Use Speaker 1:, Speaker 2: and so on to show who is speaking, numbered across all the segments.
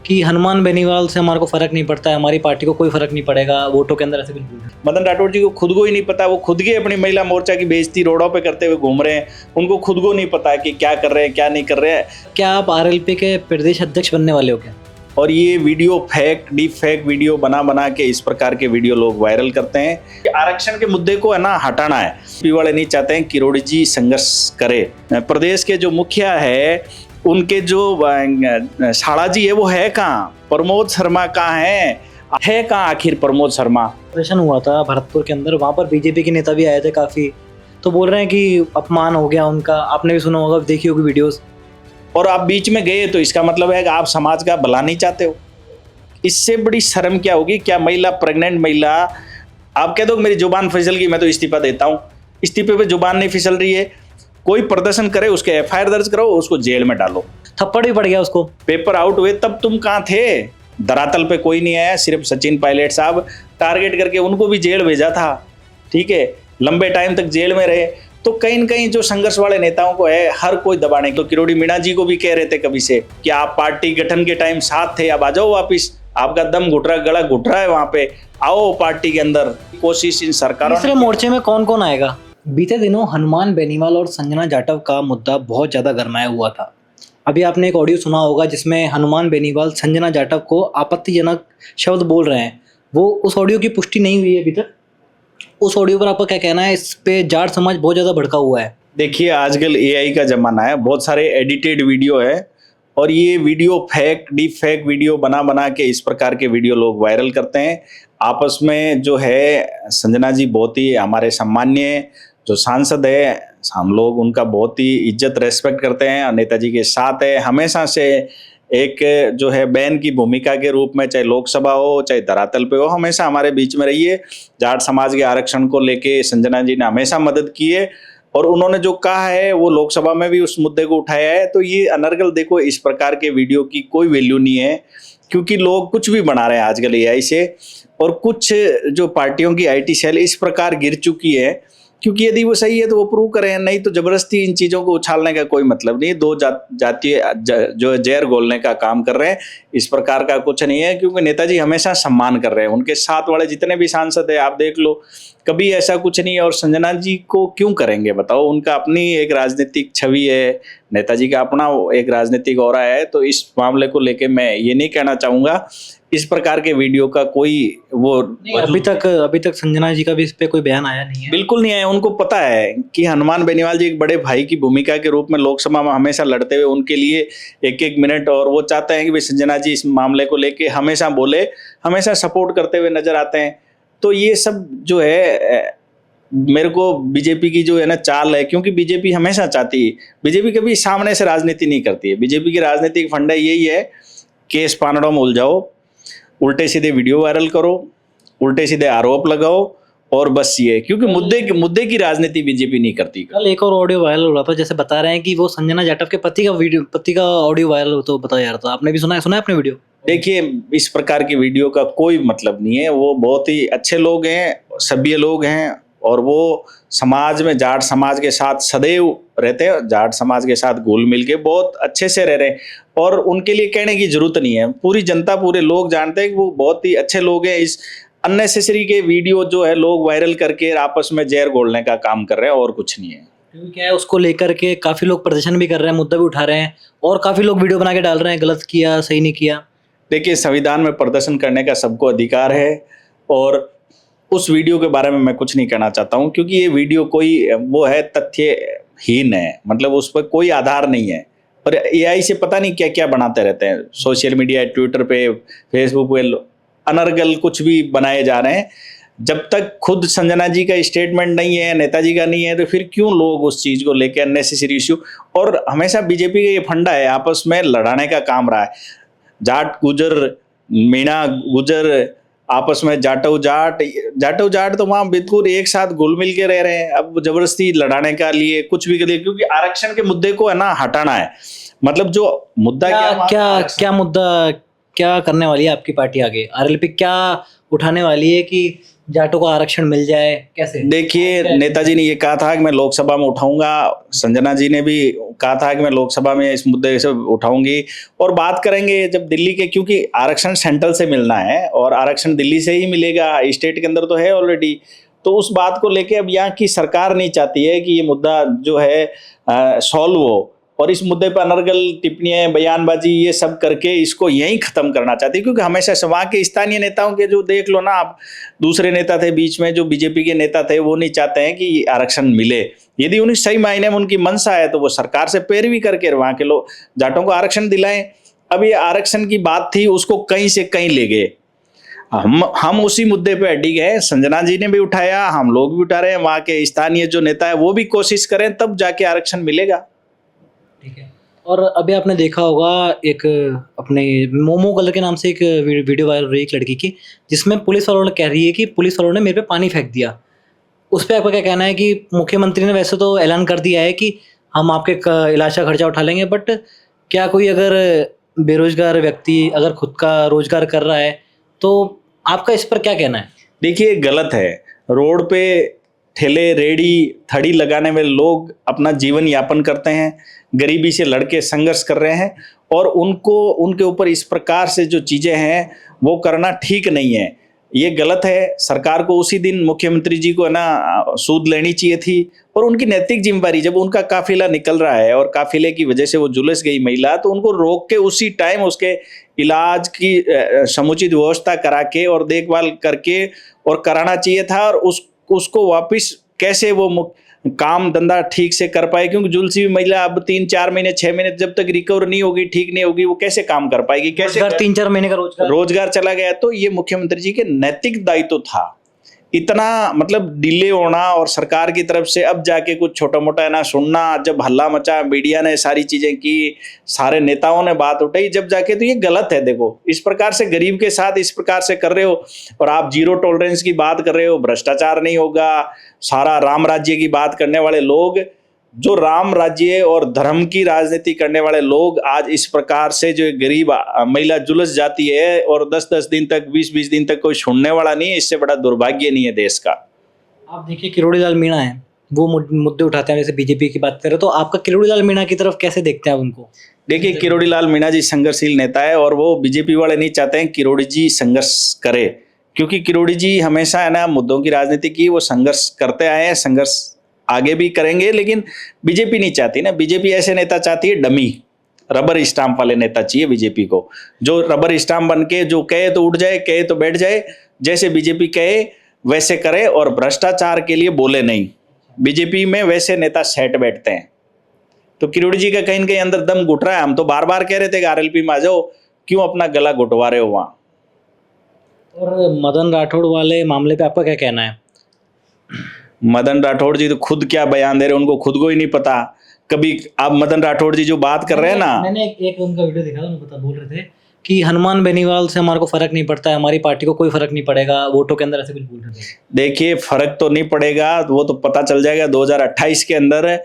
Speaker 1: कि हनुमान बेनीवाल से हमारे को फर्क नहीं पड़ता है, हमारी पार्टी को कोई फर्क नहीं पड़ेगा वोटों के अंदर, ऐसे बिल्कुल नहीं।
Speaker 2: मदन राठौड़ जी को खुद को ही नहीं पता, वो खुद के अपनी महिला मोर्चा की बेइज्जती रोडों पे करते हुए घूम रहे हैं। उनको खुद को नहीं पता कि क्या कर रहे हैं क्या नहीं कर रहे हैं।
Speaker 1: क्या आप आरएलपी के प्रदेश अध्यक्ष बनने वाले हो क्या?
Speaker 2: और ये video fake deep fake video बना बना के इस प्रकार के वीडियो लोग वायरल करते हैं। आरक्षण के मुद्दे को है ना हटाना है। पी वाले नहीं चाहते हैं किरोड़ी जी संघर्ष करे। प्रदेश के जो मुखिया है उनके जो शाला जी है वो है कहाँ, प्रमोद शर्मा कहाँ है कहाँ आखिर प्रमोद शर्मा?
Speaker 1: प्रदर्शन हुआ था भरतपुर के अंदर, वहाँ पर बीजेपी के नेता भी आए थे काफी, तो बोल रहे हैं कि अपमान हो गया उनका। आपने भी सुना होगा, देखी होगी वीडियोस।
Speaker 2: और आप बीच में गए तो इसका मतलब है कि आप समाज का भला नहीं चाहते हो। इससे बड़ी शर्म क्या होगी? क्या महिला, प्रेग्नेंट महिला, आप कह दो मेरी जुबान फिसल गई मैं तो इस्तीफा देता हूँ। इस्तीफे पे जुबान नहीं फिसल रही है, कोई प्रदर्शन करे उसके एफआईआर दर्ज करो, उसको जेल में डालो।
Speaker 1: थप्पड़ भी पड़ गया उसको।
Speaker 2: पेपर आउट हुए तब तुम कहाँ थे? धरातल पे कोई नहीं आया, सिर्फ सचिन पायलट साहब टारगेट करके उनको भी जेल भेजा था। ठीक है, लंबे टाइम तक जेल में रहे। तो कहीं न कहीं जो संघर्ष वाले नेताओं को है हर कोई दबाने। तो किरोड़ी मीणा जी को भी कह रहे थे कभी से कि आप पार्टी गठन के टाइम साथ थे, अब आ जाओ वापिस, आपका दम घुट रहा, गला घुट रहा है, वहां पे आओ पार्टी के अंदर। कोशिश इन सरकारों
Speaker 1: तीसरे मोर्चे में कौन कौन आएगा? बीते दिनों हनुमान बेनीवाल और संजना जाटव का मुद्दा बहुत ज्यादा गरमाया हुआ था। अभी आपने एक ऑडियो सुना होगा जिसमें हनुमान बेनीवाल संजना जाटव को आपत्तिजनक शब्द बोल रहे हैं। वो उस ऑडियो की पुष्टि नहीं हुई है अभी तक। उस ऑडियो पर आपका क्या कहना है? इस पे जाट समाज बहुत ज्यादा भड़का हुआ है।
Speaker 2: देखिए, आजकल एआई का जमाना है, बहुत सारे एडिटेड वीडियो है और ये video fake deep fake video बना बना के इस प्रकार के वीडियो लोग वायरल करते हैं। आपस में जो है संजना जी बहुत ही हमारे सम्मान्य जो सांसद है, हम लोग उनका बहुत ही इज्जत रेस्पेक्ट करते हैं और नेताजी के साथ है हमेशा से। एक जो है बहन की भूमिका के रूप में, चाहे लोकसभा हो चाहे धरातल पे हो, हमेशा हमारे बीच में रही है। जाट समाज के आरक्षण को लेके संजना जी ने हमेशा मदद की है और उन्होंने जो कहा है वो लोकसभा में भी उस मुद्दे को उठाया है। तो ये अनर्गल, देखो इस प्रकार के वीडियो की कोई वैल्यू नहीं है, क्योंकि लोग कुछ भी बना रहे हैं आजकल एआई से। और कुछ जो पार्टियों की आईटी सेल इस प्रकार गिर चुकी है, क्योंकि यदि वो सही है तो वो प्रूव करें, नहीं तो जबरदस्ती इन चीज़ों को उछालने का कोई मतलब नहीं है। दो जातीय जो जहर घोलने का काम कर रहे हैं, इस प्रकार का कुछ नहीं है। क्योंकि नेताजी हमेशा सम्मान कर रहे हैं, उनके साथ वाले जितने भी सांसद है आप देख लो, कभी ऐसा कुछ नहीं है। और संजना जी को क्यों करेंगे बताओ? उनका अपनी एक राजनीतिक छवि है, नेताजी का अपना एक राजनीतिक ऑरा है। तो इस मामले को लेके मैं ये नहीं कहना चाहूँगा इस प्रकार के वीडियो का कोई वो
Speaker 1: अभी तक संजना जी का भी इस पे कोई बयान आया नहीं है।
Speaker 2: बिल्कुल नहीं आया। उनको पता है कि हनुमान बेनीवाल जी एक बड़े भाई की भूमिका के रूप में लोकसभा में हमेशा लड़ते हुए उनके लिए एक एक मिनट, और वो चाहते हैं कि भाई संजना जी इस मामले को लेके हमेशा बोले, हमेशा सपोर्ट करते हुए नजर आते हैं। तो ये सब जो है मेरे को बीजेपी की जो है ना चाल है, क्योंकि बीजेपी हमेशा चाहती है, बीजेपी कभी सामने से राजनीति नहीं करती है। बीजेपी की राजनीतिक फंडा यही है, केस पानड़ों में उलझाओ, उल्टे सीधे वीडियो वायरल करो, उल्टे सीधे आरोप लगाओ और बस ये। क्योंकि मुद्दे की राजनीति बीजेपी नहीं करती।
Speaker 1: कल एक और ऑडियो वायरल हो रहा था, जैसे बता रहे हैं कि वो संजना जाटव के पति का ऑडियो वायरल हो, तो बताया जा रहा था। आपने भी सुना है अपने वीडियो?
Speaker 2: देखिए, इस प्रकार की वीडियो का कोई मतलब नहीं है। वो बहुत ही अच्छे लोग हैं, सभ्य लोग हैं और वो समाज में जाट समाज के साथ सदैव रहते हैं, जाट समाज के साथ घुल मिल के बहुत अच्छे से रह रहे हैं। और उनके लिए कहने की जरूरत नहीं है, पूरी जनता, पूरे लोग जानते हैं कि वो बहुत ही अच्छे लोग हैं। इस अननेसेसरी के वीडियो जो है लोग वायरल करके आपस में जहर घोलने का काम कर रहे हैं और कुछ नहीं है।
Speaker 1: क्योंकि क्या है, उसको लेकर के काफी लोग प्रदर्शन भी कर रहे हैं, मुद्दा भी उठा रहे हैं और काफी लोग वीडियो बना के डाल रहे हैं, गलत किया, सही नहीं किया।
Speaker 2: देखिए, संविधान में प्रदर्शन करने का सबको अधिकार है और उस वीडियो के बारे में मैं कुछ नहीं कहना चाहता हूँ, क्योंकि ये वीडियो कोई वो है तथ्यहीन है, मतलब उस पर कोई आधार नहीं है। और एआई से पता नहीं क्या क्या बनाते रहते हैं, सोशल मीडिया, ट्विटर पे, फेसबुक पे अनर्गल कुछ भी बनाए जा रहे हैं। जब तक खुद संजना जी का स्टेटमेंट नहीं है, नेताजी का नहीं है, तो फिर क्यों लोग उस चीज़ को लेकर अननेसेसरी इश्यू। और हमेशा बीजेपी का ये फंडा है, आपस में लड़ाने का काम रहा है। जाट गुजर, मीणा गुजर, आपस में जाटव जाट तो वहाँ बिल्कुल एक साथ घुल मिल के रह रहे हैं। अब जबरदस्ती लड़ाने का लिए कुछ भी करिए, क्योंकि आरक्षण के मुद्दे को है ना हटाना है। मतलब जो मुद्दा
Speaker 1: क्या मुद्दा क्या करने वाली है आपकी पार्टी आगे? आरएलपी क्या उठाने वाली है कि जाटों को आरक्षण मिल जाए, कैसे?
Speaker 2: देखिए, नेताजी ने ये कहा था कि मैं लोकसभा में उठाऊंगा, संजना जी ने भी कहा था कि मैं लोकसभा में इस मुद्दे से उठाऊंगी और बात करेंगे जब दिल्ली के, क्योंकि आरक्षण सेंट्रल से मिलना है और आरक्षण दिल्ली से ही मिलेगा, स्टेट के अंदर तो है ऑलरेडी। तो उस बात को लेके अब यहाँ की सरकार नहीं चाहती है कि ये मुद्दा जो है सॉल्व हो, और इस मुद्दे पर अनर्गल टिप्पणियां, बयानबाजी ये सब करके इसको यहीं खत्म करना चाहती है। क्योंकि हमेशा से वहाँ के स्थानीय नेताओं के, जो देख लो ना आप, दूसरे नेता थे बीच में जो बीजेपी के नेता थे, वो नहीं चाहते हैं कि आरक्षण मिले। यदि उन्हें सही मायने में उनकी मंशा है तो वो सरकार से पैरवी करके वहाँ के लोग जाटों को आरक्षण दिलाएं। अब ये आरक्षण की बात थी, उसको कहीं से कहीं ले गए। हम उसी मुद्दे पे अड़ी गए, संजना जी ने भी उठाया, हम लोग भी उठा रहे हैं, वहाँ के स्थानीय जो नेता है वो भी कोशिश करें, तब जाके आरक्षण मिलेगा।
Speaker 1: ठीक है। और अभी आपने देखा होगा एक अपने मोमो कलर के नाम से एक वीडियो वायरल हो रही है एक लड़की की, जिसमें पुलिस वालों ने कह रही है कि पुलिस वालों ने मेरे पे पानी फेंक दिया। उस पे आपका क्या कहना है कि मुख्यमंत्री ने वैसे तो ऐलान कर दिया है कि हम आपके इलाज का खर्चा उठा लेंगे, बट क्या कोई अगर बेरोजगार व्यक्ति अगर खुद का रोजगार कर रहा है तो आपका इस पर क्या कहना है?
Speaker 2: देखिए, गलत है। रोड पे ठेले, रेड़ी, थड़ी लगाने वाले लोग अपना जीवन यापन करते हैं, गरीबी से लड़के संघर्ष कर रहे हैं, और उनको उनके ऊपर इस प्रकार से जो चीजें हैं वो करना ठीक नहीं है, ये गलत है। सरकार को उसी दिन मुख्यमंत्री जी को है ना सूद लेनी चाहिए थी, और उनकी नैतिक जिम्मेदारी, जब उनका काफिला निकल रहा है और काफिले की वजह से वो झुलस गई महिला, तो उनको रोक के उसी टाइम उसके इलाज की समुचित व्यवस्था करा के और देखभाल करके और कराना चाहिए था, और उसको वापस कैसे वो काम धंधा ठीक से कर पाए, क्योंकि झुलसी हुई महिला अब 3-4 महीने 6 महीने जब तक रिकवर नहीं होगी, ठीक नहीं होगी, वो कैसे काम कर पाएगी, कैसे
Speaker 1: 3-4 महीने का
Speaker 2: रोजगार चला गया। तो ये मुख्यमंत्री जी के नैतिक दायित्व था। इतना मतलब डिले होना, और सरकार की तरफ से अब जाके कुछ छोटा मोटा है ना सुनना, जब हल्ला मचा, मीडिया ने सारी चीजें की, सारे नेताओं ने बात उठाई, जब जाके, तो ये गलत है। देखो, इस प्रकार से गरीब के साथ इस प्रकार से कर रहे हो, और आप जीरो टॉलरेंस की बात कर रहे हो, भ्रष्टाचार नहीं होगा, सारा राम राज्य की बात करने वाले लोग, जो राम राज्य और धर्म की राजनीति करने वाले लोग, आज इस प्रकार से जो गरीब महिला जुलस जाती है और 10-10 दिन तक, 20-20 दिन तक कोई सुनने वाला नहीं है, इससे बड़ा दुर्भाग्य नहीं है देश का।
Speaker 1: आप देखिए, किरोड़ी लाल मीणा है, वो मुद्दे उठाते हैं, जैसे बीजेपी की बात करें, तो आपका किरोड़ी लाल मीणा की तरफ कैसे देखते हैं आप उनको?
Speaker 2: देखिए, किरोड़ी लाल मीणा जी संघर्षशील नेता है, और वो बीजेपी वाले नहीं चाहते हैं किरोड़ी जी संघर्ष करे, क्योंकि किरोड़ी जी हमेशा है ना मुद्दों की राजनीति की, वो संघर्ष करते आए हैं, संघर्ष आगे भी करेंगे, लेकिन बीजेपी नहीं चाहती ना। बीजेपी ऐसे नेता चाहती है, डमी, रबर स्टाम्प वाले नेता चाहिए बीजेपी को, जो रबर स्टाम्प बन के जो कहे तो उठ जाए, कहे तो बैठ जाए, जैसे बीजेपी कहे वैसे करे, और भ्रष्टाचार के लिए बोले नहीं। बीजेपी में वैसे नेता सेट बैठते हैं। तो किरोड़ी जी का कहीं न कहीं अंदर दम घुट रहा है। हम तो बार बार कह रहे थे कि आरएलपी में आ जाओ, क्यों अपना गला घुटवा रहे हो वहां।
Speaker 1: और मदन राठौड़ वाले मामले पे आपका क्या कहना है?
Speaker 2: मदन राठौड़ जी तो खुद क्या बयान दे रहे हैं, उनको खुद को ही नहीं पता। कभी आप मदन राठौड़ जी जो बात कर रहे हैं ना,
Speaker 1: मैंने एक उनका वीडियो देखा था, उनको बोल रहे थे कि हनुमान बेनीवाल से हमारे को फर्क नहीं पड़ता है, हमारी पार्टी को कोई फर्क नहीं पड़ेगा वोटों के अंदर, ऐसे कुछ बोल रहे थे।
Speaker 2: देखिए, फर्क तो नहीं पड़ेगा, वो तो पता चल जाएगा 2028 के अंदर।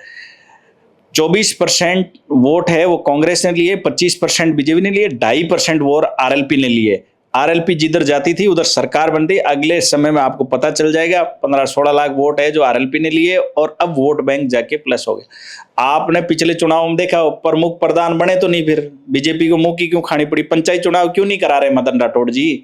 Speaker 2: 24% वोट है वो कांग्रेस ने लिए, 25% बीजेपी ने लिए, 2.5% वोट आरएलपी ने लिए। आरएलपी जिधर जाती थी उधर सरकार बनती। अगले समय में आपको पता चल जाएगा, 15-16 लाख वोट है जो आरएलपी ने लिए, और अब वोट बैंक जाके प्लस हो गया। आपने पिछले चुनाव में देखा, प्रमुख प्रधान बने तो नहीं, फिर बीजेपी को मुंह की क्यों खानी पड़ी? पंचायत चुनाव क्यों नहीं करा रहे मदन राठौड़ जी?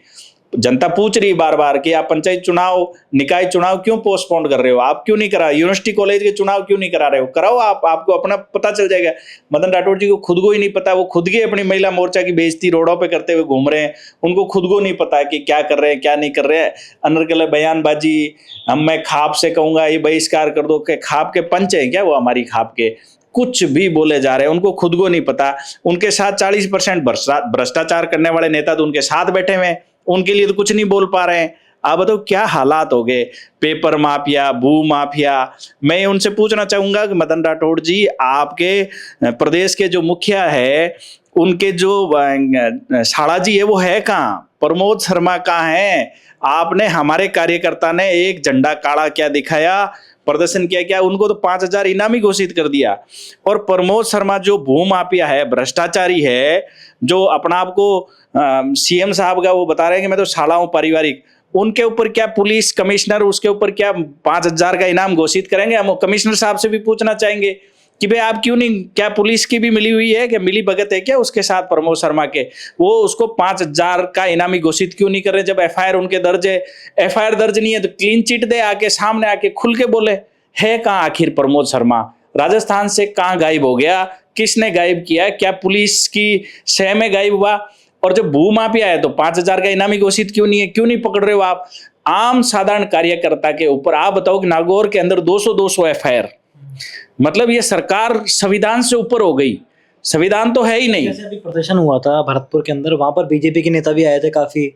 Speaker 2: जनता पूछ रही बार बार कि आप पंचायत चुनाव, निकाय चुनाव क्यों पोस्टपोन कर रहे हो? आप क्यों नहीं करा? यूनिवर्सिटी कॉलेज के चुनाव क्यों नहीं करा रहे हो? कराओ आप, आपको अपना पता चल जाएगा। मदन राठौड़ जी को खुद को ही नहीं पता, वो खुद की अपनी महिला मोर्चा की बेइज्जती रोडों पे करते हुए घूम रहे हैं। उनको खुद को नहीं पता कि क्या कर रहे हैं, क्या नहीं कर रहे हैं। अनर्गल बयानबाजी, मैं खाप से कहूंगा ये बहिष्कार कर दो, के खाप के पंच है क्या वो? हमारी खाप के कुछ भी बोले जा रहे हैं, उनको खुद को नहीं पता। उनके साथ 40% भ्रष्टाचार करने वाले नेता तो उनके साथ बैठे हुए हैं, उनके लिए तो कुछ नहीं बोल पा रहे हैं। आप बताओ क्या हालात हो गए, पेपर माफिया, भू माफिया। मैं उनसे पूछना चाहूंगा कि मदन राठौड़ जी, आपके प्रदेश के जो मुखिया है, उनके जो शाला जी है वो है कहाँ? प्रमोद शर्मा कहाँ है? आपने, हमारे कार्यकर्ता ने एक झंडा काढ़ा क्या दिखाया, प्रदर्शन किया क्या? उनको तो 5,000 इनामी घोषित कर दिया। और प्रमोद शर्मा जो भू माफिया है, भ्रष्टाचारी है, जो अपना आपको सीएम साहब का वो बता रहे हैं कि मैं तो साला हूं पारिवारिक, उनके ऊपर क्या पुलिस कमिश्नर उसके ऊपर क्या 5,000 का इनाम घोषित करेंगे? हम कमिश्नर साहब से भी पूछना चाहेंगे कि भाई आप क्यों नहीं, क्या पुलिस की भी मिली हुई है, क्या मिली भगत है क्या उसके साथ प्रमोद शर्मा के? वो उसको 5,000 का इनामी घोषित क्यों नहीं कर रहे जब एफआईआर उनके दर्ज है? एफआईआर दर्ज नहीं है तो क्लीन चिट दे, आके सामने आके खुल के बोले है कहाँ आखिर प्रमोद शर्मा? राजस्थान से कहाँ गायब हो गया? किसने गायब किया? क्या पुलिस की शह में गायब हुआ? और जब भू माफिया है तो 5,000 का इनामी घोषित क्यों नहीं है? क्यों नहीं पकड़ रहे हो आप आम साधारण कार्यकर्ता के ऊपर? आप बताओ कि नागौर के अंदर 200 एफआईआर, मतलब ये सरकार संविधान से ऊपर हो गई। संविधान तो है ही नहीं।
Speaker 1: जैसे अभी प्रदर्शन हुआ था भरतपुर के अंदर, वहां पर बीजेपी के नेता भी आए थे काफी,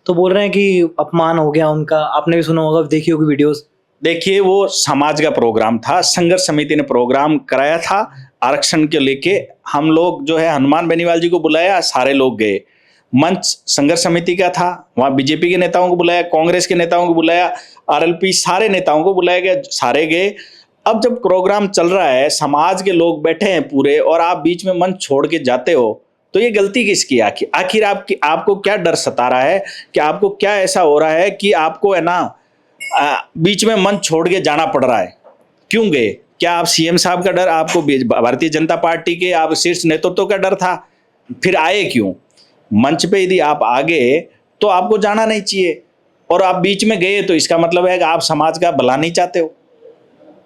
Speaker 1: तो बोल रहे हैं कि अपमान हो गया उनका। आपने भी सुना होगा, देखी होगी वीडियोस।
Speaker 2: देखिए वो समाज का प्रोग्राम था, संघर्ष समिति ने प्रोग्राम कराया था आरक्षण के लेके। हम लोग जो है हनुमान बेनीवाल जी को बुलाया, सारे लोग गए। मंच संघर्ष समिति का था, वहां बीजेपी के नेताओं को बुलाया, कांग्रेस के नेताओं को बुलाया, आरएलपी सारे नेताओं को बुलाया गया, सारे गए। अब जब प्रोग्राम चल रहा है, समाज के लोग बैठे हैं पूरे, और आप बीच में मंच छोड़ के जाते हो, तो ये गलती किसकी? आखिर आपको क्या डर सता रहा है कि आपको क्या ऐसा हो रहा है कि आपको है ना बीच में मंच छोड़ के जाना पड़ रहा है? क्यों गए? क्या आप सीएम साहब का डर, आपको भारतीय जनता पार्टी के आप शीर्ष नेतृत्व का डर था? फिर आए क्यों? मंच पे यदि आप आ गए तो आपको जाना नहीं चाहिए, और आप बीच में गए तो इसका मतलब है कि आप समाज का भला नहीं चाहते हो।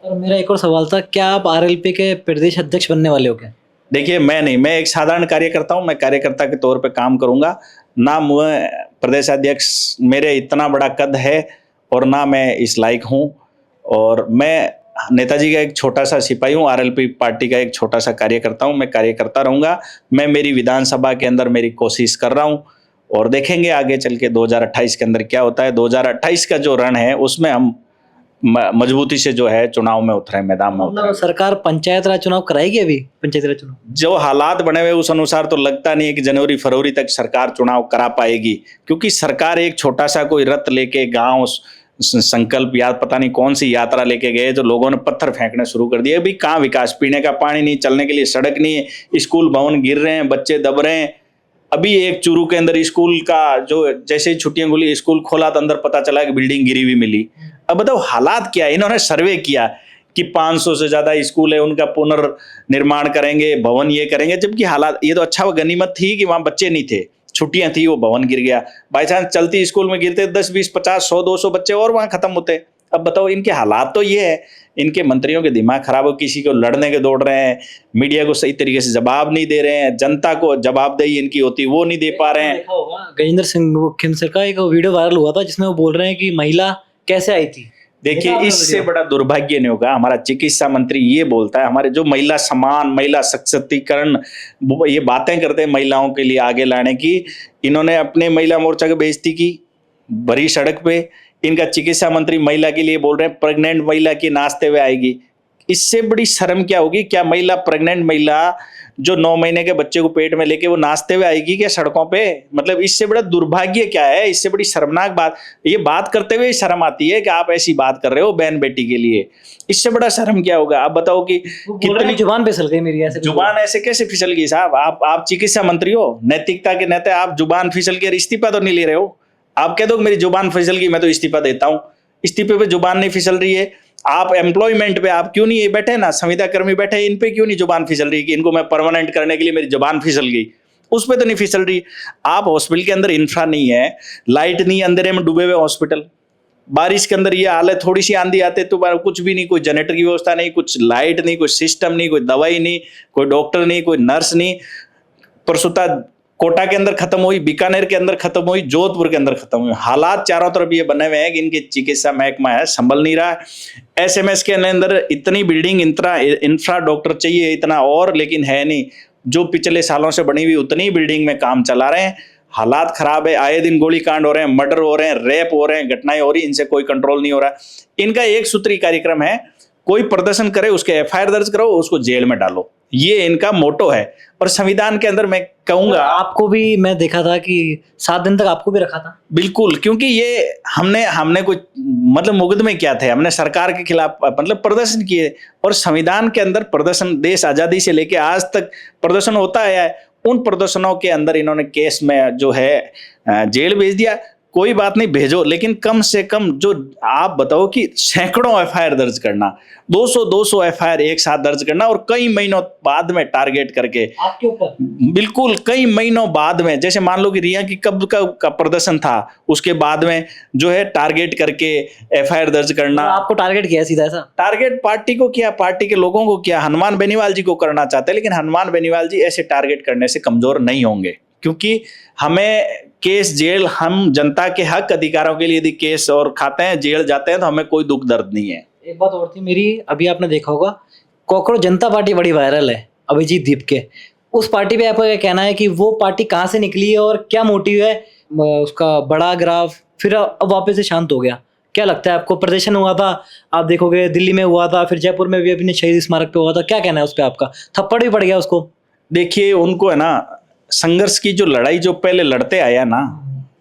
Speaker 1: और मेरा एक और सवाल था, क्या आप आरएलपी के प्रदेश अध्यक्ष बनने वाले हो क्या?
Speaker 2: देखिए मैं नहीं, मैं एक साधारण कार्यकर्ता हूं, मैं कार्यकर्ता के तौर पे काम करूंगा ना। मैं प्रदेश अध्यक्ष, मेरे इतना बड़ा कद है और ना मैं इस लायक हूं, और मैं नेताजी का एक छोटा सा सिपाही हूं, आरएलपी पार्टी का एक छोटा सा कार्यकर्ता हूं। मैं कार्यकर्ता रहूंगा। मैं मेरी विधानसभा के अंदर मेरी कोशिश कर रहा हूं, और देखेंगे आगे चल के 2028 के अंदर क्या होता है। 2028 का जो रण है उसमें हम मजबूती से जो है चुनाव में उतरे, मैदान में उतरे।
Speaker 1: मतलब सरकार पंचायत राज चुनाव कराएगी अभी? पंचायत राज चुनाव
Speaker 2: जो हालात बने हुए उस अनुसार तो लगता नहीं है कि जनवरी फरवरी तक सरकार चुनाव करा पाएगी, क्योंकि सरकार एक छोटा सा कोई रथ लेके गांव संकल्प या पता नहीं कौन सी यात्रा लेके गए, तो लोगों ने पत्थर फेंकने शुरू कर दिए। अभी कहाँ विकास? पीने का पानी नहीं, चलने के लिए सड़क नहीं है, स्कूल भवन गिर रहे हैं, बच्चे दब रहे हैं। अभी एक चूरू के अंदर स्कूल का जो जैसे ही छुट्टियां खुली, स्कूल खोला तो अंदर पता चला कि बिल्डिंग गिरी हुई मिली। अब बताओ हालात क्या है? इन्होंने सर्वे किया कि 500 से ज्यादा स्कूल है, उनका पुनर्निर्माण करेंगे, भवन ये करेंगे, जबकि हालात ये तो अच्छा, वो गनीमत थी कि वहां बच्चे नहीं थे, छुट्टियां थी, वो भवन गिर गया। बाई चांस चलती स्कूल में गिरते 10 20 50 100 200 बच्चे और वहां खत्म होते। अब बताओ इनके हालात तो ये है। इनके मंत्रियों के दिमाग खराब हो, किसी को लड़ने के दौड़ रहे हैं, मीडिया को सही तरीके से जवाब नहीं दे रहे हैं, जनता को जवाबदेही इनकी होती वो नहीं दे पा रहे हैं।
Speaker 1: देखा होगा गजेंद्र सिंह खेमसर का एक वीडियो वायरल हुआ था जिसमें वो बोल रहे हैं कि महिला कैसे आई थी।
Speaker 2: देखिए इससे बड़ा दुर्भाग्य नहीं होगा। हमारा चिकित्सा मंत्री ये बोलता है, हमारे जो महिला सम्मान, महिला सशक्तिकरण, ये बातें करते हैं महिलाओं के लिए आगे लाने की, इन्होंने अपने महिला मोर्चा की बेइज्जती की भरी सड़क पे। इनका चिकित्सा मंत्री महिला के लिए बोल रहे हैं प्रेग्नेंट महिला की नाचते हुए आएगी। इससे बड़ी शर्म क्या होगी? क्या महिला, प्रेग्नेंट महिला जो 9 महीने के बच्चे को पेट में लेके वो नाचते हुए आएगी क्या सड़कों पे? मतलब इससे बड़ा दुर्भाग्य क्या है? इससे बड़ी शर्मनाक बात, ये बात करते हुए शर्म आती है कि आप ऐसी बात कर रहे हो बहन बेटी के लिए। इससे बड़ा शर्म क्या होगा? आप बताओ कि
Speaker 1: कितनी जुबान फिसल गई मेरी। ऐसे
Speaker 2: जुबान ऐसे कैसे फिसल गई साहब? आप चिकित्सा मंत्री हो, नैतिकता के नाते आप जुबान फिसल के इस्तीफा तो नहीं ले रहे हो। आप कह दो मेरी जुबान फिसल गई, मैं तो इस्तीफा देता हूं। इस्तीफे पे जुबान नहीं फिसल रही है। आप एम्प्लॉयमेंट पे आप क्यों नहीं, ये बैठे ना संविदा कर्मी बैठे, इन पे क्यों नहीं जुबान फिसल रही कि इनको मैं परमानेंट करने के लिए मेरी जुबान फिसल गई? उस पे तो नहीं फिसल रही। आप हॉस्पिटल के अंदर इंफ्रा नहीं है, लाइट नहीं, अंधेरे में डूबे हुए हॉस्पिटल। बारिश के अंदर ये हाल है, थोड़ी सी आंधी आते तो कुछ भी नहीं, कोई जनरेटर की व्यवस्था नहीं, कुछ लाइट नहीं, कोई सिस्टम नहीं, कोई दवाई नहीं, कोई डॉक्टर नहीं, कोई नर्स नहीं। प्रसूता कोटा के अंदर खत्म हुई, बीकानेर के अंदर खत्म हुई, जोधपुर के अंदर खत्म हुई। हालात चारों तरफ ये बने हुए हैं कि इनके चिकित्सा महकमा है संभल नहीं रहा। एसएमएस के अंदर इतनी बिल्डिंग, इंफ्रा डॉक्टर चाहिए इतना और, लेकिन है नहीं। जो पिछले सालों से बनी हुई उतनी बिल्डिंग में काम चला रहे हैं। हालात खराब है, आए दिन गोली कांड हो रहे हैं, मर्डर हो रहे हैं, रेप हो रहे हैं, घटनाएं हो रही, इनसे कोई कंट्रोल नहीं हो रहा। इनका एक सूत्री कार्यक्रम है, कोई प्रदर्शन करे उसके एफआईआर दर्ज करो, उसको जेल में डालो, ये इनका मोटो है। और संविधान के अंदर मैं कहूंगा,
Speaker 1: आपको भी मैं देखा था कि 7 दिन तक आपको भी रखा था।
Speaker 2: बिल्कुल, क्योंकि ये हमने कुछ मतलब मुकदमे क्या थे, हमने सरकार के खिलाफ मतलब प्रदर्शन किए। और संविधान के अंदर प्रदर्शन, देश आजादी से लेके आज तक प्रदर्शन होता आया है। उन प्रदर्शनों के अंदर इन्होंने केस में जो है जेल भेज दिया। कोई बात नहीं, भेजो, लेकिन कम से कम जो आप बताओ कि सैकड़ों एफआईआर दर्ज करना, 200 एफआईआर एक साथ दर्ज करना और कई महीनों बाद में टारगेट करके,
Speaker 1: आपके ऊपर
Speaker 2: बिल्कुल कई महीनों बाद में, जैसे मान लो कि रिया की कब का प्रदर्शन था, उसके बाद में जो है टारगेट करके एफआईआर दर्ज करना।
Speaker 1: आपको टारगेट किया सीधा ऐसा?
Speaker 2: टारगेट पार्टी को किया, पार्टी के लोगों को किया, हनुमान बेनीवाल जी को करना चाहते हैं, लेकिन हनुमान बेनीवाल जी ऐसे टारगेट करने से कमजोर नहीं होंगे, क्योंकि हमें केस जेल, हम जनता के हक अधिकारों के लिए यदि केस और खाते हैं, जेल जाते हैं, तो हमें कोई दुख दर्द नहीं है।
Speaker 1: एक बात और थी मेरी, अभी आपने देखा होगा कॉकरोच जनता पार्टी बड़ी वायरल है अभिजीत दीप के, उस पार्टी पे आपका क्या कहना है कि वो पार्टी कहाँ से निकली है और क्या मोटिव है उसका बड़ा ग्राफ फिर अब वापस से शांत हो गया? क्या लगता है आपको? प्रदर्शन हुआ था, आप देखोगे दिल्ली में हुआ था, फिर जयपुर में भी अपने शहीद स्मारक पे हुआ था, क्या कहना है उस पर आपका? थप्पड़ भी पड़ गया उसको।
Speaker 2: देखिए, उनको है ना, संघर्ष की जो लड़ाई जो पहले लड़ते आया ना,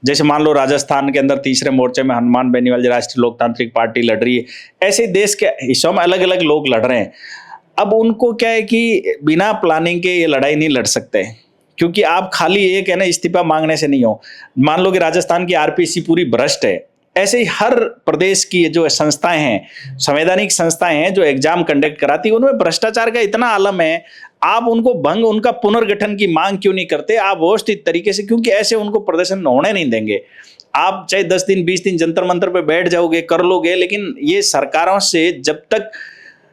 Speaker 2: जैसे मान लो राजस्थान के अंदर तीसरे मोर्चे में हनुमान बेनीवाल जी राष्ट्रीय लोकतांत्रिक पार्टी लड़ रही है, ऐसे देश के हिस्सों में अलग अलग लोग लड़ रहे हैं। अब उनको क्या है कि बिना प्लानिंग के ये लड़ाई नहीं लड़ सकते, क्योंकि आप खाली एक है ना इस्तीफा मांगने से नहीं हो। मान लो कि राजस्थान की आरपीसी पूरी भ्रष्ट है, ऐसे ही हर प्रदेश की जो संस्थाएं हैं, संवैधानिक संस्थाएं हैं जो एग्जाम कंडक्ट कराती है, उनमें भ्रष्टाचार का इतना आलम है। आप उनको भंग, उनका पुनर्गठन की मांग क्यों नहीं करते आप व्यवस्थित तरीके से? क्योंकि ऐसे उनको प्रदर्शन होने नहीं देंगे। आप चाहे 10 दिन 20 दिन जंतर मंतर पे बैठ जाओगे, कर लोगे, लेकिन ये सरकारों से जब तक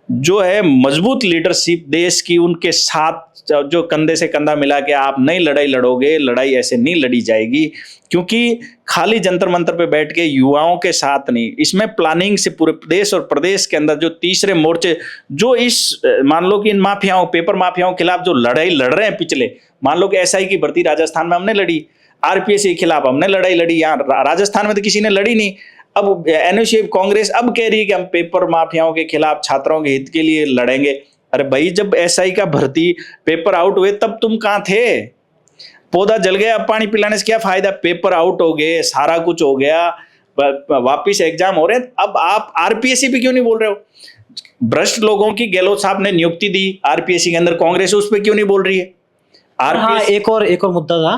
Speaker 2: जो है मजबूत लीडरशिप देश की उनके साथ जो कंधे से कंधा मिला के आप नई लड़ाई लड़ोगे, लड़ाई ऐसे नहीं लड़ी जाएगी। क्योंकि खाली जंतर मंतर पे बैठ के युवाओं के साथ नहीं, इसमें प्लानिंग से पूरे देश और प्रदेश के अंदर जो तीसरे मोर्चे जो इस मान लो कि इन माफियाओं, पेपर माफियाओं के खिलाफ जो लड़ाई लड़ रहे हैं पिछले, मान लो कि एसआई की भर्ती राजस्थान में हमने लड़ी, आरपीएससी के खिलाफ हमने लड़ाई लड़ी, यहाँ राजस्थान में तो किसी ने लड़ी नहीं। अब एनयूसीएफ कांग्रेस अब कह रही है कि हम पेपर माफियाओं के खिलाफ छात्रों के हित के लिए लड़ेंगे। अरे भाई, जब एसआई का भर्ती पेपर आउट हुए तब तुम कहां थे? पौधा जल गया, अब पानी पिलाने से क्या फायदा? पेपर आउट हो गए, सारा कुछ हो गया, वापिस एग्जाम हो रहे हैं, अब आप आरपीएससी पे क्यों नहीं बोल रहे हो? भ्रष्ट लोगों की गहलोत साहब ने नियुक्ति दी आरपीएससी के अंदर, कांग्रेस उस पर क्यों नहीं बोल रही है?
Speaker 1: हाँ, एक और मुद्दा था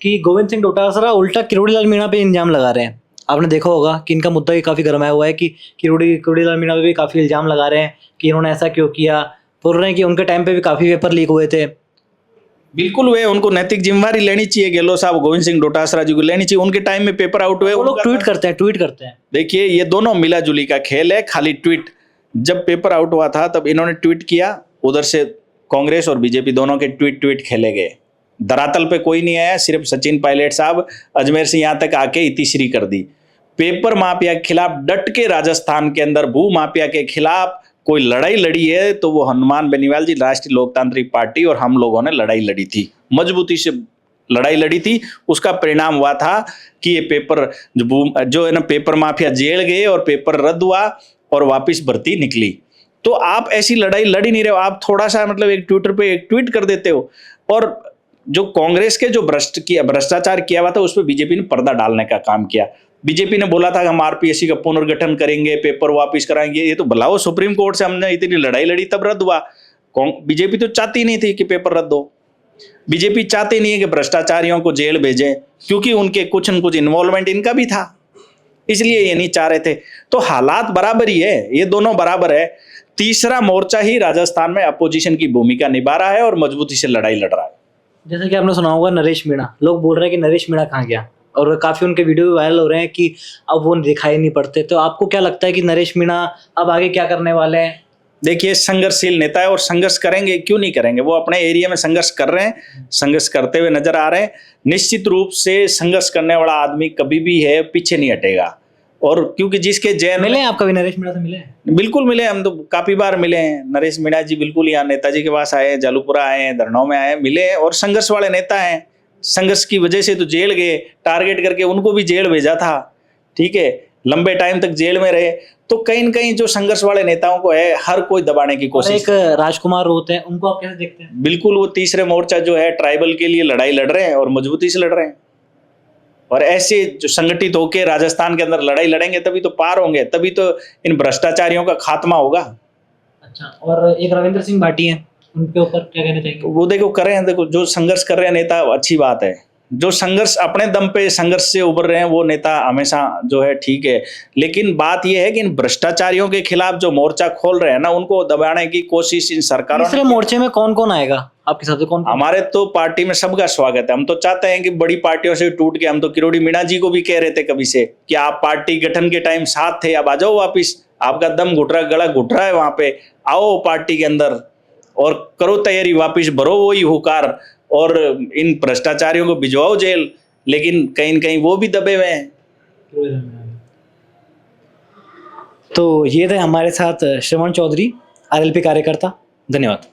Speaker 1: कि गोविंद सिंह डोटासरा उल्टा किरोड़ी लाल मीणा पे इल्जाम लगा रहे हैं। आपने देखा होगा कि इनका मुद्दा भी काफी गरमाया हुआ है कि किरोड़ी लाल मीणा पे भी काफी इल्जाम लगा रहे हैं कि इन्होंने ऐसा क्यों किया। बोल रहे हैं कि उनके टाइम पे भी काफी पेपर लीक हुए थे।
Speaker 2: बिल्कुल हुए, उनको नैतिक जिम्मेवारी लेनी चाहिए, गहलोत साहब गोविंद सिंह डोटासरा जी को लेनी चाहिए। उनके टाइम में पेपर आउट हुए,
Speaker 1: वो लोग ट्वीट करते हैं।
Speaker 2: देखिए, ये दोनों मिला जुली का खेल है, खाली ट्वीट। जब पेपर आउट हुआ था तब इन्होंने ट्वीट किया, उधर से कांग्रेस और बीजेपी दोनों के ट्वीट खेले गए। धरातल पे कोई नहीं आया, सिर्फ सचिन पायलट साहब अजमेर से यहाँ तक आके इतिश्री कर दी। पेपर माफिया के खिलाफ डट के राजस्थान के अंदर भू माफिया के खिलाफ कोई लड़ाई लड़ी है तो वो हनुमान बेनीवाल जी राष्ट्रीय लोकतांत्रिक पार्टी और हम लोगों ने लड़ाई लड़ी थी, मजबूती से लड़ाई लड़ी थी। उसका परिणाम हुआ था कि ये पेपर जो है ना, पेपर माफिया जेल गए और पेपर रद्द हुआ और वापस भर्ती निकली। तो आप ऐसी लड़ाई लड़ ही नहीं रहे हो, आप थोड़ा सा मतलब एक ट्विटर पे एक ट्वीट कर देते हो। और जो कांग्रेस के जो भ्रष्टाचार किया हुआ था उस पर बीजेपी ने पर्दा डालने का काम किया। बीजेपी ने बोला था कि हम आरपीएससी का पुनर्गठन करेंगे, पेपर वापस कराएंगे। ये तो भलाओ सुप्रीम कोर्ट से हमने इतनी लड़ाई लड़ी तब रद्द हुआ। बीजेपी तो चाहती नहीं थी कि पेपर रद्द हो। बीजेपी चाहती नहीं है कि भ्रष्टाचारियों को जेल भेजें, क्योंकि उनके कुछ न कुछ इन्वॉल्वमेंट इनका भी था, इसलिए ये नहीं चाह रहे थे। तो हालात बराबर ही है, ये दोनों बराबर है। तीसरा मोर्चा ही राजस्थान में अपोजिशन की भूमिका निभा रहा है और मजबूती से लड़ाई लड़ रहा है।
Speaker 1: जैसे कि आपने सुना होगा नरेश मीणा, लोग बोल रहे हैं कि नरेश मीणा कहाँ गया, और काफी उनके वीडियो भी वायरल हो रहे हैं कि अब वो दिखाई नहीं पड़ते। तो आपको क्या लगता है कि नरेश मीणा अब आगे क्या करने वाले हैं?
Speaker 2: देखिए, संघर्षशील नेता है और संघर्ष करेंगे, क्यों नहीं करेंगे? वो अपने एरिया में संघर्ष कर रहे हैं, संघर्ष करते हुए नजर आ रहे हैं। निश्चित रूप से संघर्ष करने वाला आदमी कभी भी है, पीछे नहीं हटेगा। और क्योंकि जिसके जैन
Speaker 1: मिले आप कभी नरेश मीणा से मिले?
Speaker 2: बिल्कुल मिले, हम तो काफी बार मिले हैं। नरेश मीणा जी बिल्कुल यहाँ नेताजी के पास आए हैं, जालूपुरा आए हैं, धरनों में आए हैं, मिले हैं। और संघर्ष वाले नेता हैं, संघर्ष की वजह से तो जेल गए, टारगेट करके उनको भी जेल भेजा था, ठीक है, लंबे टाइम तक जेल में रहे। तो कहीं न कहीं जो संघर्ष वाले नेताओं को है, हर कोई दबाने की कोशिश।
Speaker 1: एक राजकुमार होते हैं, उनको आप कैसे देखते हैं?
Speaker 2: बिल्कुल, वो तीसरे मोर्चा जो है ट्राइबल के लिए लड़ाई लड़ रहे हैं और मजबूती से लड़ रहे हैं। और ऐसे जो संगठित होकर राजस्थान के अंदर लड़ाई लड़ेंगे तभी तो पार होंगे, तभी तो इन भ्रष्टाचारियों का खात्मा होगा।
Speaker 1: अच्छा, और एक रविंद्र सिंह भाटी हैं, उनके ऊपर क्या कहना चाहिए?
Speaker 2: वो देखो कर रहे हैं, देखो जो संघर्ष कर रहे हैं नेता, अच्छी बात है, जो संघर्ष अपने दम पे संघर्ष से उभर रहे हैं वो नेता हमेशा जो है ठीक है, लेकिन बात यह है कि इन भ्रष्टाचारियों के खिलाफ जो मोर्चा खोल रहे हैं ना, उनको दबाने की कोशिश इन सरकारों
Speaker 1: तीसरे
Speaker 2: ने।
Speaker 1: मोर्चे में कौन कौन आएगा आपके हिसाब से? कौन?
Speaker 2: हमारे तो पार्टी में सबका स्वागत है। हम तो चाहते हैं कि बड़ी पार्टियों से टूट के, हम तो किरोड़ी मीणा जी को भी कह रहे थे कभी से कि आप पार्टी गठन के टाइम साथ थे, अब आ जाओ वापिस, आपका दम घुट रहा, गला घुट रहा है, वहां पे आओ पार्टी के अंदर और करो तैयारी, वापिस भरो वही हुकार और इन भ्रष्टाचारियों को भिजवाओ जेल। लेकिन कहीं न कहीं वो भी दबे हुए हैं।
Speaker 1: तो ये थे हमारे साथ श्रवण चौधरी, आरएलपी कार्यकर्ता। धन्यवाद।